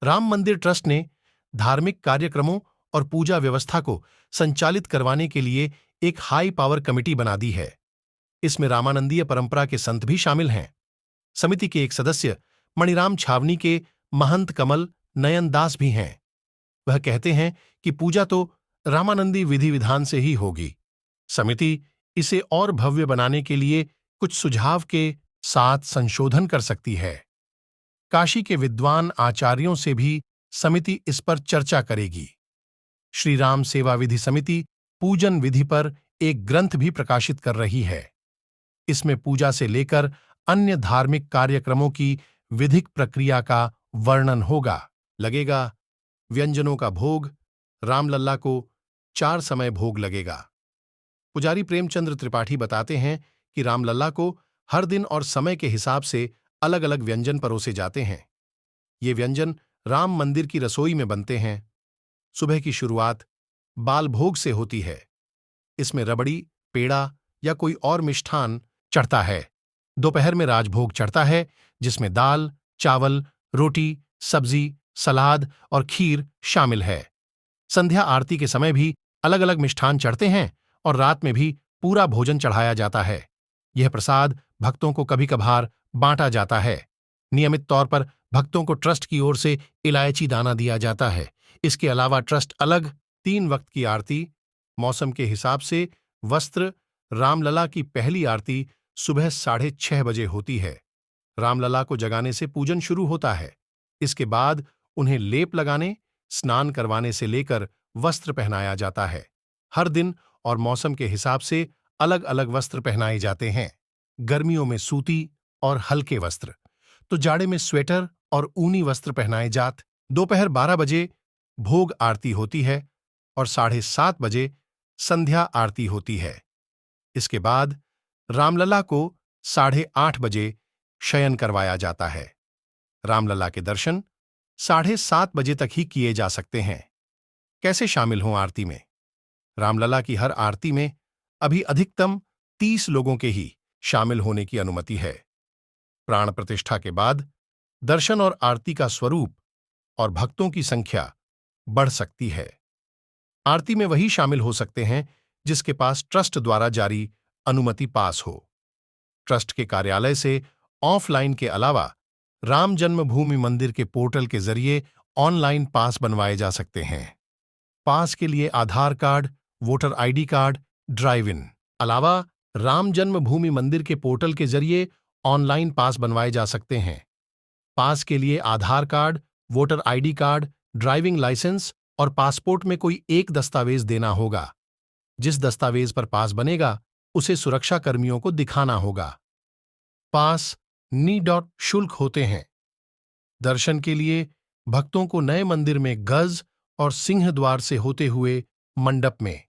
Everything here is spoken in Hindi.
राम मंदिर ट्रस्ट ने धार्मिक कार्यक्रमों और पूजा व्यवस्था को संचालित करवाने के लिए एक हाई पावर कमेटी बना दी है। इसमें रामानंदीय परंपरा के संत भी शामिल हैं। समिति के एक सदस्य मणिराम छावनी के महंत कमल नयन दास भी हैं। वह कहते हैं कि पूजा तो रामानंदी विधि विधान से ही होगी। समिति इसे और भव्य बनाने के लिए कुछ सुझाव के साथ संशोधन कर सकती है। काशी के विद्वान आचार्यों से भी समिति इस पर चर्चा करेगी। श्री राम सेवा विधि समिति पूजन विधि पर एक ग्रंथ भी प्रकाशित कर रही है। इसमें पूजा से लेकर अन्य धार्मिक कार्यक्रमों की विधिक प्रक्रिया का वर्णन होगा। लगेगा व्यंजनों का भोग। रामलल्ला को 4 समय भोग लगेगा। पुजारी प्रेमचंद्र त्रिपाठी बताते हैं कि रामलल्ला को हर दिन और समय के हिसाब से अलग अलग व्यंजन परोसे जाते हैं। ये व्यंजन राम मंदिर की रसोई में बनते हैं। सुबह की शुरुआत बाल भोग से होती है। इसमें रबड़ी, पेड़ा या कोई और मिष्ठान चढ़ता है। दोपहर में राजभोग चढ़ता है, जिसमें दाल, चावल, रोटी, सब्जी, सलाद और खीर शामिल है। संध्या आरती के समय भी अलग अलग मिष्ठान चढ़ते हैं और रात में भी पूरा भोजन चढ़ाया जाता है। यह प्रसाद भक्तों को कभी कभार बांटा जाता है। नियमित तौर पर भक्तों को ट्रस्ट की ओर से इलायची दाना दिया जाता है। इसके अलावा ट्रस्ट अलग 3 वक्त की आरती, मौसम के हिसाब से वस्त्र, रामलला की पहली आरती सुबह 6:30 बजे होती है। रामलला को जगाने से पूजन शुरू होता है। इसके बाद उन्हें लेप लगाने, स्नान करवाने से लेकर वस्त्र पहनाया जाता है। हर दिन और मौसम के हिसाब से अलग अलग वस्त्र पहनाए जाते हैं। गर्मियों में सूती और हल्के वस्त्र, तो जाड़े में स्वेटर और ऊनी वस्त्र पहनाए जात। दोपहर 12 बजे भोग आरती होती है और 7:30 बजे संध्या आरती होती है। इसके बाद रामलला को 8:30 बजे शयन करवाया जाता है। रामलला के दर्शन 7:30 बजे तक ही किए जा सकते हैं। कैसे शामिल हों आरती में? रामलला की हर आरती में अभी अधिकतम 30 लोगों के ही शामिल होने की अनुमति है। प्राण प्रतिष्ठा के बाद दर्शन और आरती का स्वरूप और भक्तों की संख्या बढ़ सकती है। आरती में वही शामिल हो सकते हैं जिसके पास ट्रस्ट द्वारा जारी अनुमति पास हो। ट्रस्ट के कार्यालय से ऑफलाइन के अलावा राम जन्मभूमि मंदिर के पोर्टल के जरिए ऑनलाइन पास बनवाए जा सकते हैं। पास के लिए Aadhaar card, voter ID card, driving अलावा राम जन्मभूमि मंदिर के पोर्टल के जरिए ऑनलाइन पास बनवाए जा सकते हैं। पास के लिए Aadhaar card, voter ID card, driving license और पासपोर्ट में कोई एक दस्तावेज देना होगा। जिस दस्तावेज पर पास बनेगा उसे सुरक्षा कर्मियों को दिखाना होगा। पास निडॉट शुल्क होते हैं। दर्शन के लिए भक्तों को नए मंदिर में गज और सिंह द्वार से होते हुए मंडप में